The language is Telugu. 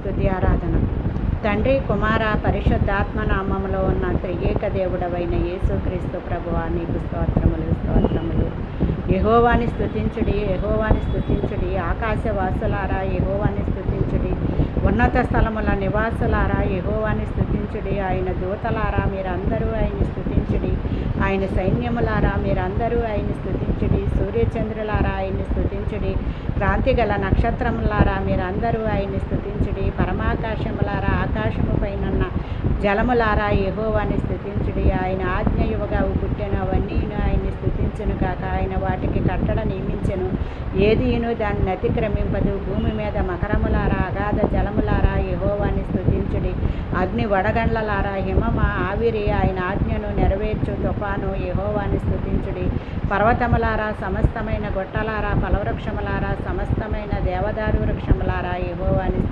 స్తుతి ఆరాధన. తండ్రి, కుమార, పరిశుద్ధాత్మ నామములో ఉన్న త్రియేక దేవుడవైన యేసుక్రీస్తు ప్రభువా, నీకు స్తోత్రములు స్తోత్రములు. యెహోవాని స్తుతించుడి, యెహోవాని స్తుతించుడి. ఆకాశవాసులారా యెహోవాని స్తుతించుడి. ఉన్నత స్థలముల నివాసులారా యెహోవాని స్తుతించుడి. ఆయన దూతలారా మీరందరూ ఆయన్ని స్తుతించుడి. ఆయన సైన్యములారా మీరందరూ ఆయన్ని స్తుతించుడి. సూర్యచంద్రులారా ఆయన్ని స్తుతించుడి. క్రాంతి గల నక్షత్రములారా మీరందరూ ఆయన్ని స్తుతించుడి. పరమాకాశములారా, ఆకాశము పైనున్న జలములారా యెహోవాని స్తుతించుడి. ఆయన ఆజ్ఞయువగా పుట్టినవన్నీ ఆయన్ని స్తుతించును కాక. ఆయన వాటికి కట్టడ నియమించెను, ఏదీను దాన్ని అతిక్రమింపదు. భూమి మీద మకరములారా, అగాధ జలములారా యెహోవాని స్తుతించుడి. అగ్ని వడగండ్లలారా, హిమమ, ఆవిరి ఆయన ఆజ్ఞను నెరవేర్చు తుఫాను యెహోవాని స్తుతించుడి. పర్వతములారా, సమస్తమైన గుట్టలారా, ఫలవృక్షములారా, సమస్తమైన దేవదారు వృక్షములారా యెహోవాని